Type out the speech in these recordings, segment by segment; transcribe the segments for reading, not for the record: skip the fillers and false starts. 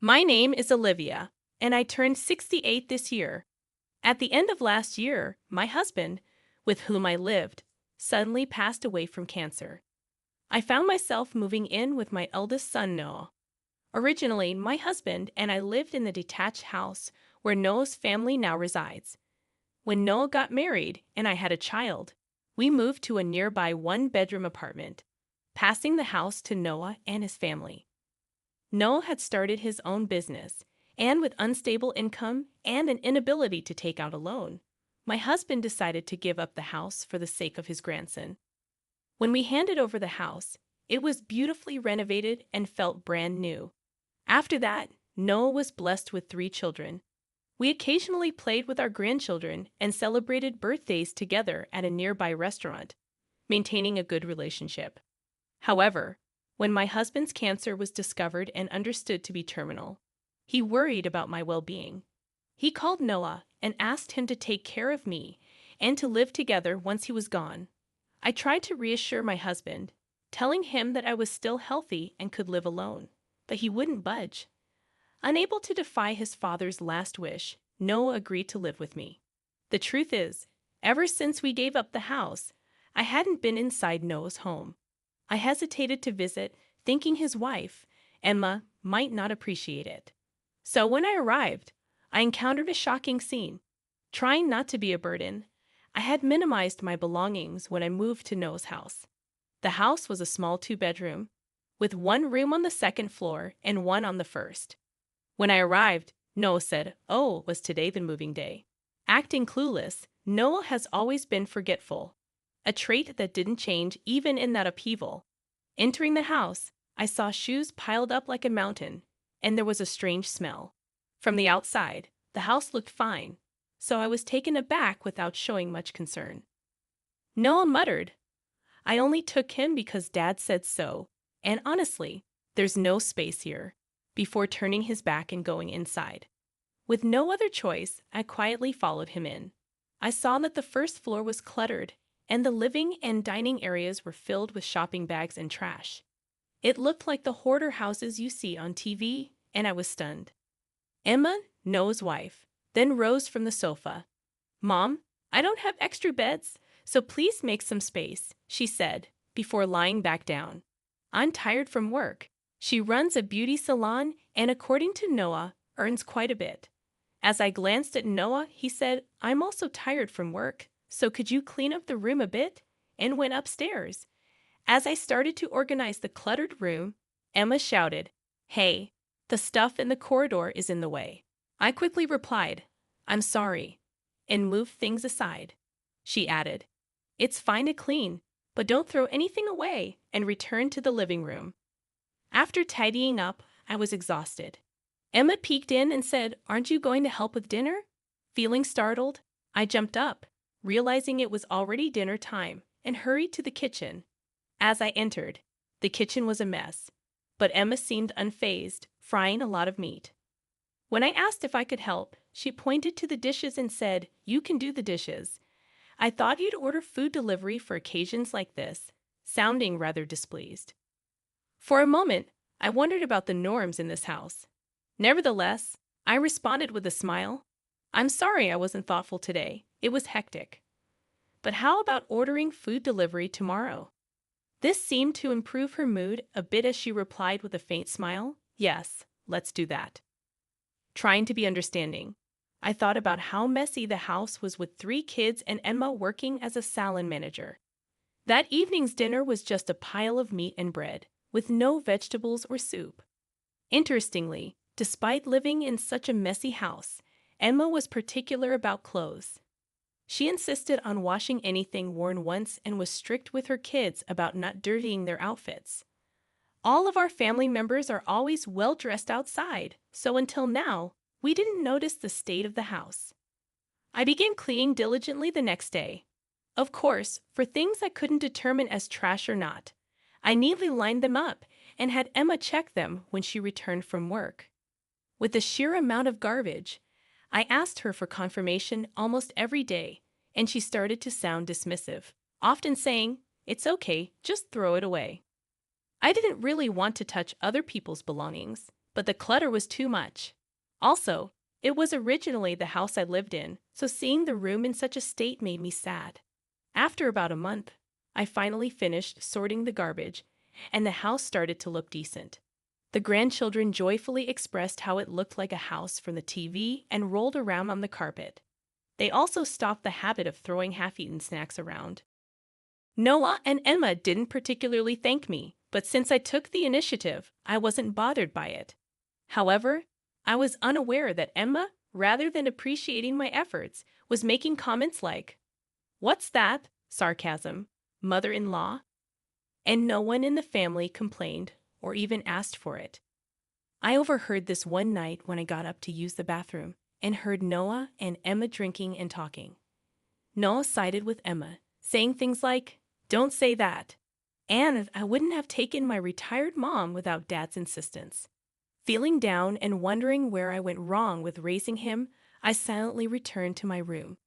My name is Olivia, and I turned 68 this year. At the end of last year, my husband, with whom I lived, suddenly passed away from cancer. I found myself moving in with my eldest son, Noah. Originally, my husband and I lived in the detached house where Noah's family now resides. When Noah got married and I had a child, we moved to a nearby one-bedroom apartment, passing the house to Noah and his family. Noah had started his own business, and with unstable income and an inability to take out a loan, my husband decided to give up the house for the sake of his grandson. When we handed over the house, it was beautifully renovated and felt brand new. After that, Noah was blessed with 3 children. We occasionally played with our grandchildren and celebrated birthdays together at a nearby restaurant, maintaining a good relationship. However, when my husband's cancer was discovered and understood to be terminal, he worried about my well-being. He called Noah and asked him to take care of me and to live together once he was gone. I tried to reassure my husband, telling him that I was still healthy and could live alone, but he wouldn't budge. Unable to defy his father's last wish, Noah agreed to live with me. The truth is, ever since we gave up the house, I hadn't been inside Noah's home. I hesitated to visit, thinking his wife, Emma, might not appreciate it. So when I arrived, I encountered a shocking scene. Trying not to be a burden, I had minimized my belongings when I moved to Noah's house. The house was a small 2-bedroom, with one room on the second floor and one on the first. When I arrived, Noah said, "Oh, was today the moving day?" Acting clueless, Noah has always been forgetful, a trait that didn't change even in that upheaval. Entering the house, I saw shoes piled up like a mountain, and there was a strange smell. From the outside, the house looked fine, so I was taken aback without showing much concern. Noah muttered, "I only took him because Dad said so, and honestly, there's no space here," before turning his back and going inside. With no other choice, I quietly followed him in. I saw that the first floor was cluttered, and the living and dining areas were filled with shopping bags and trash. It looked like the hoarder houses you see on TV, and I was stunned. Emma, Noah's wife, then rose from the sofa. "Mom, I don't have extra beds, so please make some space," she said, before lying back down. "I'm tired from work." She runs a beauty salon and, according to Noah, earns quite a bit. As I glanced at Noah, he said, "I'm also tired from work, so could you clean up the room a bit?" and went upstairs. As I started to organize the cluttered room, Emma shouted, "Hey, the stuff in the corridor is in the way." I quickly replied, "I'm sorry," and moved things aside. She added, "It's fine to clean, but don't throw anything away," and returned to the living room. After tidying up, I was exhausted. Emma peeked in and said, "Aren't you going to help with dinner?" Feeling startled, I jumped up, realizing it was already dinner time, and hurried to the kitchen. As I entered, the kitchen was a mess, but Emma seemed unfazed, frying a lot of meat. When I asked if I could help, she pointed to the dishes and said, "You can do the dishes. I thought you'd order food delivery for occasions like this," sounding rather displeased. For a moment, I wondered about the norms in this house. Nevertheless, I responded with a smile, "I'm sorry I wasn't thoughtful today. It was hectic. But how about ordering food delivery tomorrow?" This seemed to improve her mood a bit as she replied with a faint smile, "Yes, let's do that." Trying to be understanding, I thought about how messy the house was with 3 kids and Emma working as a salon manager. That evening's dinner was just a pile of meat and bread, with no vegetables or soup. Interestingly, despite living in such a messy house, Emma was particular about clothes. She insisted on washing anything worn once and was strict with her kids about not dirtying their outfits. All of our family members are always well dressed outside, so until now, we didn't notice the state of the house. I began cleaning diligently the next day. Of course, for things I couldn't determine as trash or not, I neatly lined them up and had Emma check them when she returned from work. With the sheer amount of garbage, I asked her for confirmation almost every day, and she started to sound dismissive, often saying, "It's okay, just throw it away." I didn't really want to touch other people's belongings, but the clutter was too much. Also, it was originally the house I lived in, so seeing the room in such a state made me sad. After about a month, I finally finished sorting the garbage, and the house started to look decent. The grandchildren joyfully expressed how it looked like a house from the TV and rolled around on the carpet. They also stopped the habit of throwing half-eaten snacks around. Noah and Emma didn't particularly thank me, but since I took the initiative, I wasn't bothered by it. However, I was unaware that Emma, rather than appreciating my efforts, was making comments like, "What's that?" sarcasm, mother-in-law, and no one in the family complained or even asked for it. I overheard this one night when I got up to use the bathroom and heard Noah and Emma drinking and talking. Noah sided with Emma, saying things like, "Don't say that," and I wouldn't have taken my retired mom without Dad's insistence. Feeling down and wondering where I went wrong with raising him, I silently returned to my room.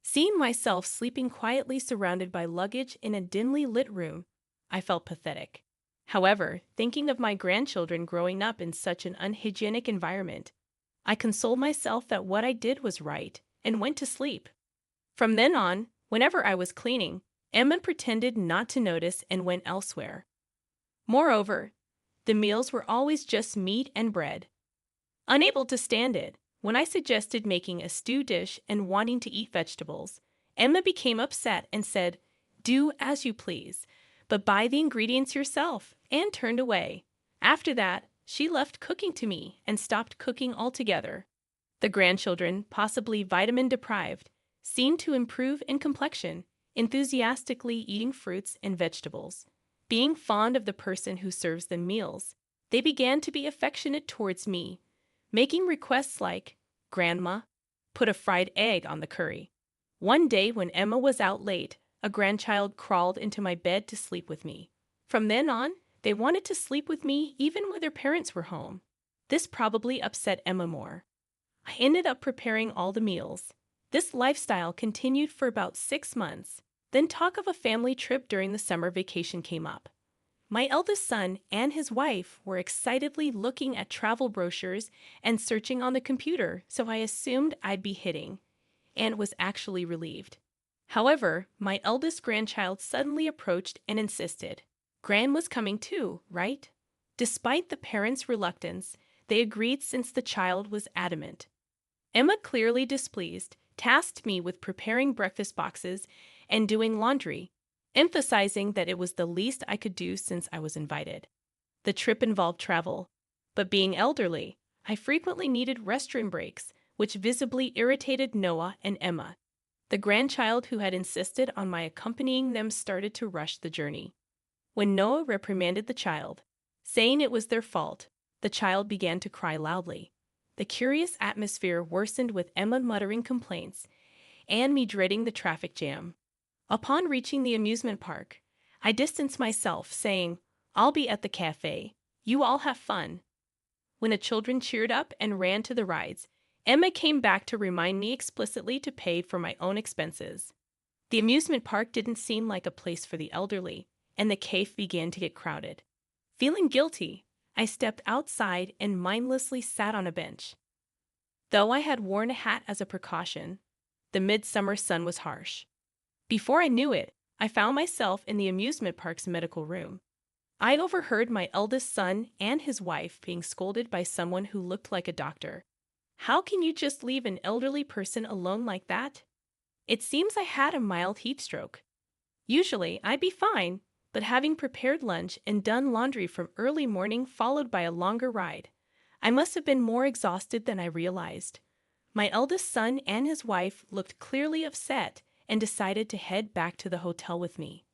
Seeing myself sleeping quietly surrounded by luggage in a dimly lit room, I felt pathetic. However, thinking of my grandchildren growing up in such an unhygienic environment, I consoled myself that what I did was right and went to sleep. From then on, whenever I was cleaning, Emma pretended not to notice and went elsewhere. Moreover, the meals were always just meat and bread. Unable to stand it, when I suggested making a stew dish and wanting to eat vegetables, Emma became upset and said, "Do as you please, but buy the ingredients yourself," and turned away. After that, she left cooking to me and stopped cooking altogether. The grandchildren, possibly vitamin deprived, seemed to improve in complexion, enthusiastically eating fruits and vegetables. Being fond of the person who serves them meals, they began to be affectionate towards me, making requests like, "Grandma, put a fried egg on the curry." One day when Emma was out late, a grandchild crawled into my bed to sleep with me. From then on, they wanted to sleep with me even when their parents were home. This probably upset Emma more. I ended up preparing all the meals. This lifestyle continued for about 6 months. Then talk of a family trip during the summer vacation came up. My eldest son and his wife were excitedly looking at travel brochures and searching on the computer, so I assumed I'd be hitting, and was actually relieved. However, my eldest grandchild suddenly approached and insisted, "Gran was coming too, right?" Despite the parents' reluctance, they agreed since the child was adamant. Emma, clearly displeased, tasked me with preparing breakfast boxes and doing laundry, emphasizing that it was the least I could do since I was invited. The trip involved travel, but being elderly, I frequently needed restroom breaks, which visibly irritated Noah and Emma. The grandchild who had insisted on my accompanying them started to rush the journey. When Noah reprimanded the child, saying it was their fault, the child began to cry loudly. The curious atmosphere worsened with Emma muttering complaints and me dreading the traffic jam. Upon reaching the amusement park, I distanced myself, saying, "I'll be at the cafe. You all have fun." When the children cheered up and ran to the rides, Emma came back to remind me explicitly to pay for my own expenses. The amusement park didn't seem like a place for the elderly, and the cave began to get crowded. Feeling guilty, I stepped outside and mindlessly sat on a bench. Though I had worn a hat as a precaution, the midsummer sun was harsh. Before I knew it, I found myself in the amusement park's medical room. I'd overheard my eldest son and his wife being scolded by someone who looked like a doctor. "How can you just leave an elderly person alone like that?" It seems I had a mild heat stroke. Usually, I'd be fine, but having prepared lunch and done laundry from early morning followed by a longer ride, I must have been more exhausted than I realized. My eldest son and his wife looked clearly upset and decided to head back to the hotel with me.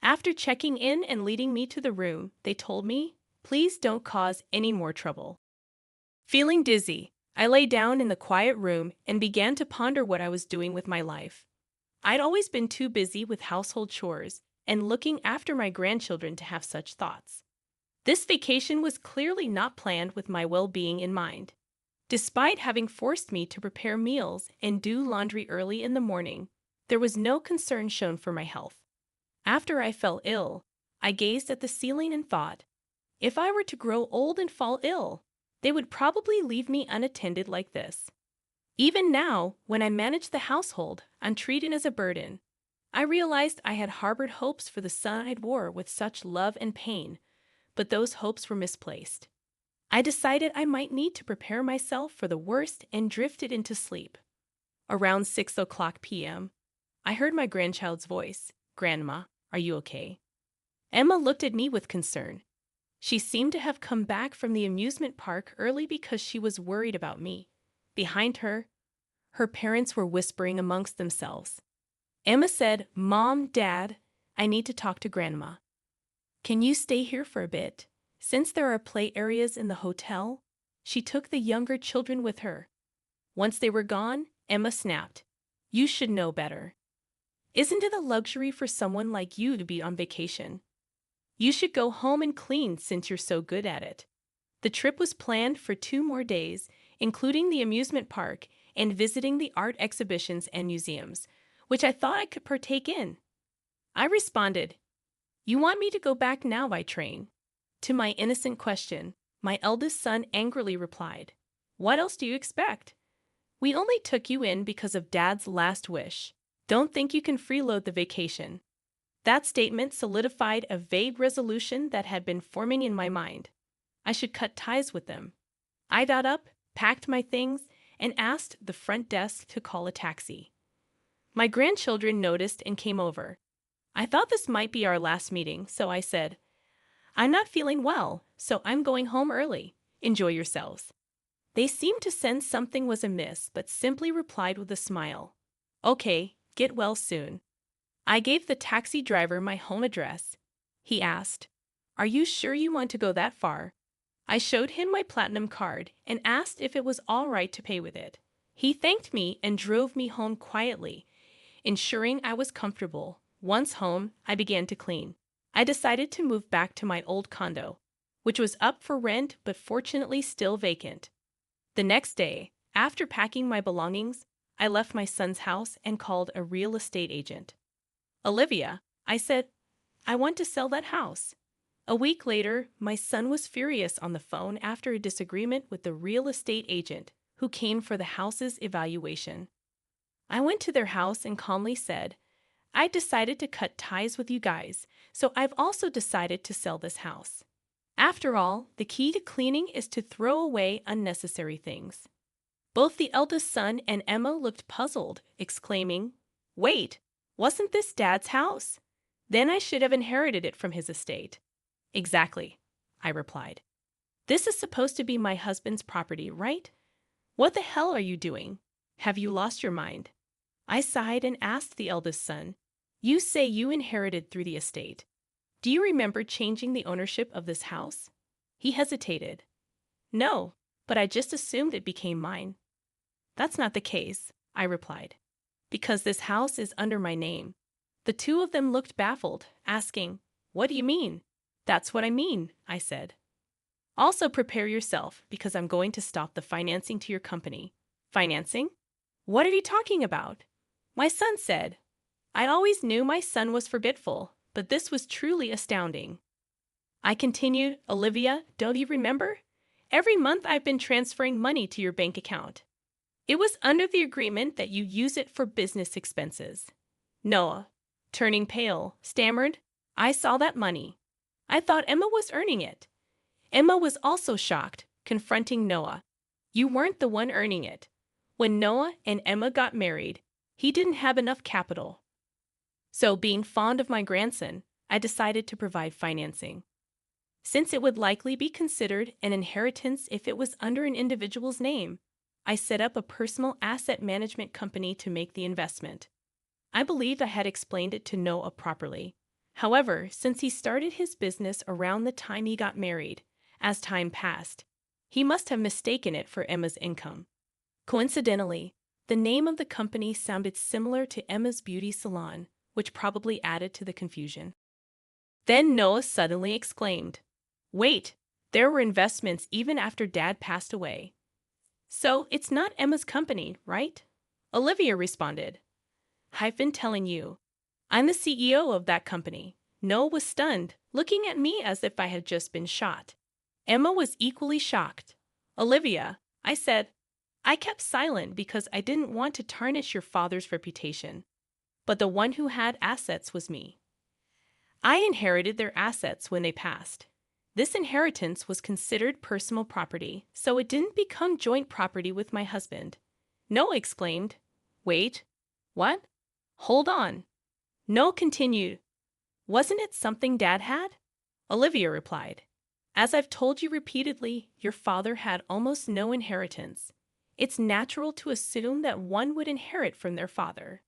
After checking in and leading me to the room, they told me, "Please don't cause any more trouble." Feeling dizzy, I lay down in the quiet room and began to ponder what I was doing with my life. I'd always been too busy with household chores and looking after my grandchildren to have such thoughts. This vacation was clearly not planned with my well-being in mind. Despite having forced me to prepare meals and do laundry early in the morning, there was no concern shown for my health. After I fell ill, I gazed at the ceiling and thought, if I were to grow old and fall ill, They would probably leave me unattended like this. Even now, when I manage the household, I'm treated as a burden. I realized I had harbored hopes for the son I'd wore with such love and pain, but those hopes were misplaced. I decided I might need to prepare myself for the worst and drifted into sleep. Around 6 o'clock p.m., I heard my grandchild's voice. "Grandma, are you okay?" Emma looked at me with concern. She seemed to have come back from the amusement park early because she was worried about me. Behind her, her parents were whispering amongst themselves. Emma said, "Mom, Dad, I need to talk to Grandma. Can you stay here for a bit? Since there are play areas in the hotel." She took the younger children with her. Once they were gone, Emma snapped, "You should know better. Isn't it a luxury for someone like you to be on vacation? You should go home and clean since you're so good at it." The trip was planned for 2 more days, including the amusement park and visiting the art exhibitions and museums, which I thought I could partake in. I responded, "You want me to go back now by train?" To my innocent question, my eldest son angrily replied, "What else do you expect? We only took you in because of Dad's last wish. Don't think you can freeload the vacation." That statement solidified a vague resolution that had been forming in my mind. I should cut ties with them. I got up, packed my things, and asked the front desk to call a taxi. My grandchildren noticed and came over. I thought this might be our last meeting, so I said, "I'm not feeling well, so I'm going home early. Enjoy yourselves." They seemed to sense something was amiss, but simply replied with a smile, "Okay, get well soon." I gave the taxi driver my home address. He asked, "Are you sure you want to go that far?" I showed him my platinum card and asked if it was all right to pay with it. He thanked me and drove me home quietly, ensuring I was comfortable. Once home, I began to clean. I decided to move back to my old condo, which was up for rent but fortunately still vacant. The next day, after packing my belongings, I left my son's house and called a real estate agent. "Olivia," I said, "I want to sell that house." A week later, my son was furious on the phone after a disagreement with the real estate agent who came for the house's evaluation. I went to their house and calmly said, "I decided to cut ties with you guys, so I've also decided to sell this house. After all, the key to cleaning is to throw away unnecessary things." Both the eldest son and Emma looked puzzled, exclaiming, "Wait, wasn't this Dad's house? Then I should have inherited it from his estate." "Exactly," I replied. "This is supposed to be my husband's property, right? What the hell are you doing? Have you lost your mind?" I sighed and asked the eldest son, "You say you inherited through the estate. Do you remember changing the ownership of this house?" He hesitated. "No, but I just assumed it became mine." "That's not the case," I replied, "because this house is under my name." The two of them looked baffled, asking, "What do you mean?" "That's what I mean," I said. "Also prepare yourself, because I'm going to stop the financing to your company." "Financing? What are you talking about?" My son said. I always knew my son was forgetful, but this was truly astounding. I continued, "Olivia, don't you remember? Every month I've been transferring money to your bank account. It was under the agreement that you use it for business expenses." Noah, turning pale, stammered, "I saw that money. I thought Emma was earning it." Emma was also shocked, confronting Noah. "You weren't the one earning it. When Noah and Emma got married, he didn't have enough capital. So, being fond of my grandson, I decided to provide financing. Since it would likely be considered an inheritance if it was under an individual's name, I set up a personal asset management company to make the investment. I believed I had explained it to Noah properly. However, since he started his business around the time he got married, as time passed, he must have mistaken it for Emma's income. Coincidentally, the name of the company sounded similar to Emma's beauty salon, which probably added to the confusion. Then Noah suddenly exclaimed, "Wait, there were investments even after Dad passed away. So it's not Emma's company, right?" Olivia responded, "I've been telling you. I'm the CEO of that company." Noah was stunned, looking at me as if I had just been shot. Emma was equally shocked. Olivia, I said, I kept silent because I didn't want to tarnish your father's reputation. But the one who had assets was me. I inherited their assets when they passed. This inheritance was considered personal property, so it didn't become joint property with my husband. Noah exclaimed. Wait, what? Hold on. Noah continued. Wasn't it something Dad had? Olivia replied. As I've told you repeatedly, your father had almost no inheritance. It's natural to assume that one would inherit from their father.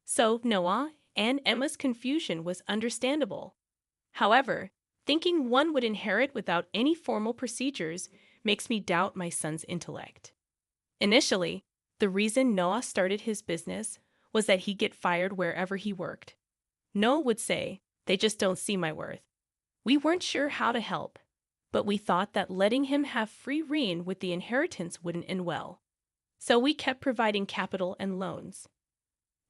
So Noah and Emma's confusion was understandable. However, thinking one would inherit without any formal procedures makes me doubt my son's intellect. Initially, the reason Noah started his business was that he'd get fired wherever he worked. Noah would say, they just don't see my worth. We weren't sure how to help, but we thought that letting him have free rein with the inheritance wouldn't end well. So we kept providing capital and loans.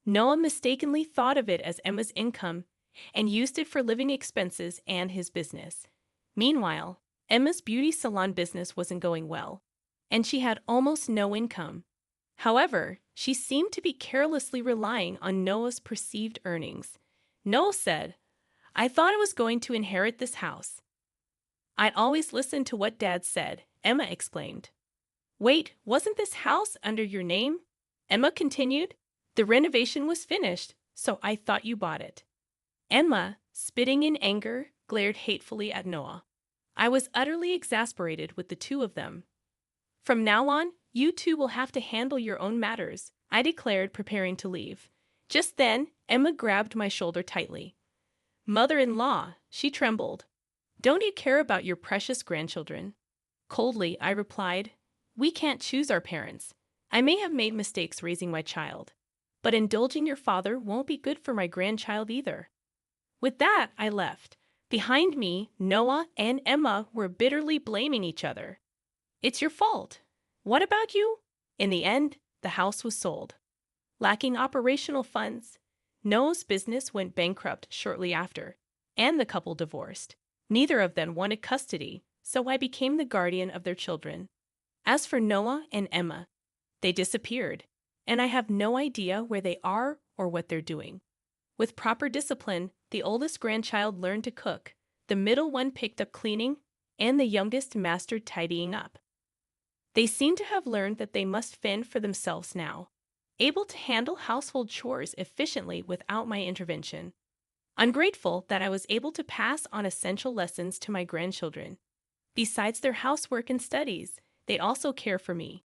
Noah mistakenly thought of it as Emma's income and used it for living expenses and his business. Meanwhile, Emma's beauty salon business wasn't going well, and she had almost no income. However, she seemed to be carelessly relying on Noah's perceived earnings. Noah said, I thought I was going to inherit this house. I'd always listened to what Dad said, Emma exclaimed. Wait, wasn't this house under your name? Emma continued. The renovation was finished, so I thought you bought it. Emma, spitting in anger, glared hatefully at Noah. I was utterly exasperated with the two of them. From now on, you two will have to handle your own matters, I declared, preparing to leave. Just then, Emma grabbed my shoulder tightly. Mother-in-law, she trembled. Don't you care about your precious grandchildren? Coldly, I replied, we can't choose our parents. I may have made mistakes raising my child, but indulging your father won't be good for my grandchild either. With that, I left. Behind me, Noah and Emma were bitterly blaming each other. It's your fault. What about you? In the end, the house was sold. Lacking operational funds, Noah's business went bankrupt shortly after, and the couple divorced. Neither of them wanted custody, so I became the guardian of their children. As for Noah and Emma, they disappeared, and I have no idea where they are or what they're doing. With proper discipline, the oldest grandchild learned to cook, the middle one picked up cleaning, and the youngest mastered tidying up. They seem to have learned that they must fend for themselves now, able to handle household chores efficiently without my intervention. I'm grateful that I was able to pass on essential lessons to my grandchildren. Besides their housework and studies, they also care for me.